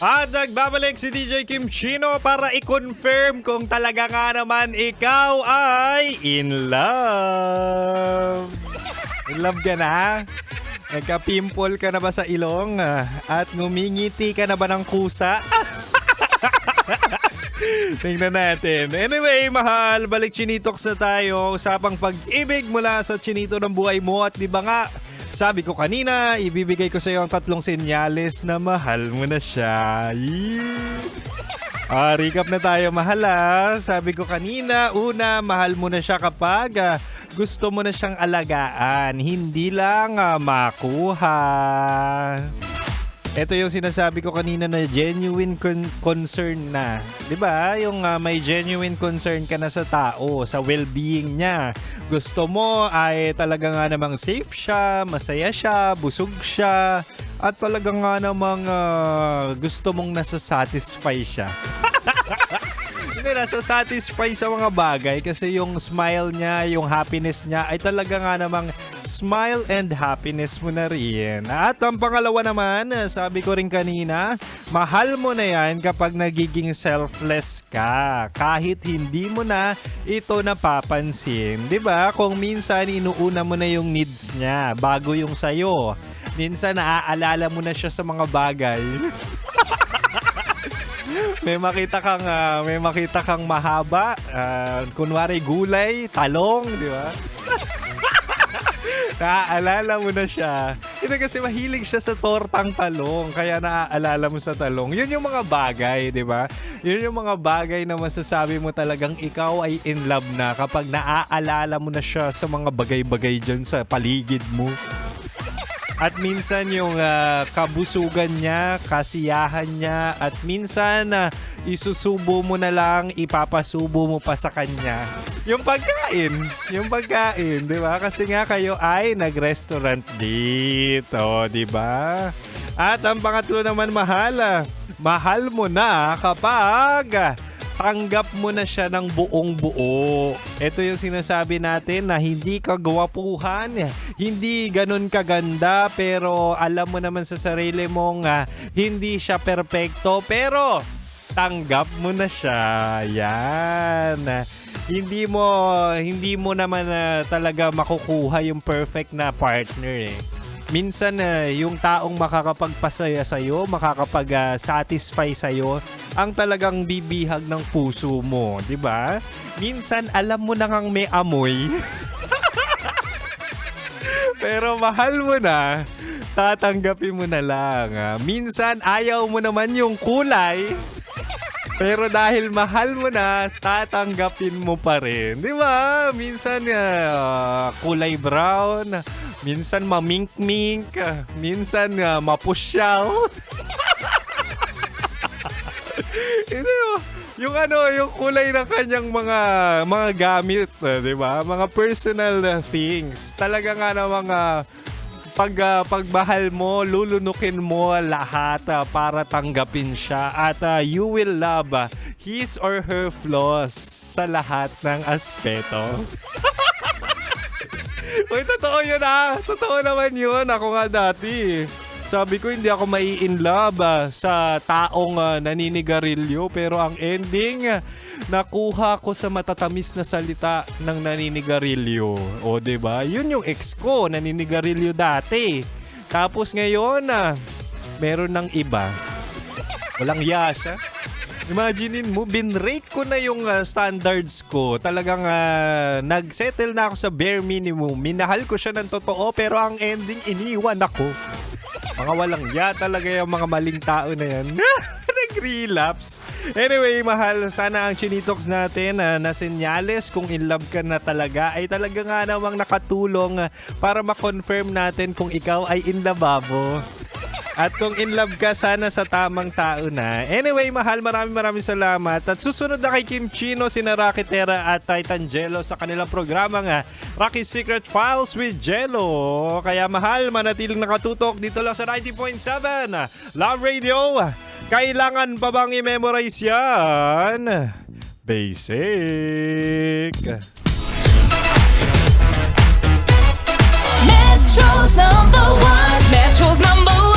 At nagbabalik si DJ Kim Chino para i-confirm kung talaga nga naman ikaw ay in love. In love ka na? Nagka-pimple ka na ba sa ilong? At ngumingiti ka na ba ng kusa? Tingnan natin. Anyway, mahal, balik Chinitox na tayo. Usapang pag-ibig mula sa chinito ng buhay mo. At di ba nga, sabi ko kanina, ibibigay ko sa iyo ang 3 senyales na mahal mo na siya. Recap na tayo, mahal. Sabi ko kanina, una, mahal mo na siya kapag gusto mo na siyang alagaan, hindi lang makuha. Ito yung sinasabi ko kanina na genuine concern na. 'Di ba? Yung may genuine concern ka na sa tao, sa well-being niya. Gusto mo ay talaga nga namang safe siya, masaya siya, busog siya, at talaga nga namang gusto mong nasa-satisfy siya. Hindi, nasa-satisfy sa mga bagay kasi yung smile niya, yung happiness niya ay talaga nga namang smile and happiness mo na rin. At ang pangalawa naman, sabi ko rin kanina, mahal mo na yan kapag nagiging selfless ka. Kahit hindi mo na ito napapansin. 'Di ba? Kung minsan inuuna mo na yung needs niya bago yung sayo. Minsan naaalala mo na siya sa mga bagay. May makita kang mahaba, kunwari gulay, talong, 'di ba? Naaalala mo na siya. Ito kasi mahilig siya sa tortang talong, kaya naaalala mo sa talong. Yun yung mga bagay, di ba? Yun yung mga bagay na masasabi mo talagang ikaw ay in love na kapag naaalala mo na siya sa mga bagay-bagay dyan sa paligid mo. At minsan yung kabusugan niya, kasiyahan niya, at minsan isusubo mo na lang, ipapasubo mo pa sa kanya. Yung pagkain, di ba? Kasi nga kayo ay nag-restaurant dito, di ba? At ang pangatlo naman, mahal mo na kapag tanggap mo na siya ng buong buo. Ito yung sinasabi natin na hindi ka gwapuhan, hindi ganun kaganda, pero alam mo naman sa sarili mong hindi siya perpekto, pero tanggap mo na siya. Yan. Hindi mo naman talaga makukuha yung perfect na partner eh. Minsan yung taong makakapagpasaya sa'yo, makakapag-satisfy sa'yo, ang talagang bibihag ng puso mo, di ba? Minsan alam mo na ngang may amoy. Pero mahal mo na, tatanggapin mo na lang. Minsan ayaw mo naman yung kulay, pero dahil mahal mo na, tatanggapin mo pa rin. Di ba? Minsan kulay brown, minsan mamink-mink, minsan mapusyal. Yung kulay ng kanyang mga gamit, 'di ba? Mga personal things. Talaga nga na mga pagmahal mo, lulunukin mo lahat para tanggapin siya at you will love his or her flaws sa lahat ng aspeto. Uy, totoo yun Totoo naman yun. Ako nga dati. Sabi ko hindi ako mai-in love sa taong naninigarilyo, pero ang ending, nakuha ko sa matatamis na salita ng naninigarilyo. O diba? Yun yung ex ko, naninigarilyo dati. Tapos ngayon, meron ng iba. Walang yasha. Imaginin mo, binrake ko na yung standards ko. Talagang nagsettle na ako sa bare minimum. Minahal ko siya ng totoo, pero ang ending, iniwan ako. Mga walang talaga yung mga maling tao na yan. Nag-relapse. Anyway, mahal, sana ang Chinitox natin na senyales kung in love ka na talaga ay talaga nga namang nakatulong para ma-confirm natin kung ikaw ay in lababo. At kung in love ka, sana sa tamang tao na. Anyway, mahal, maraming salamat. At susunod na kay Kim Chino, sina Rocky Terra at Titan Jello sa kanilang programang Rocky Secret Files with Jello. Kaya mahal, manatiling nakatutok dito lang sa 90.7 Love Radio. Kailangan pa bang i-memorize yan? Basic. Metro's number one. Metro's number one.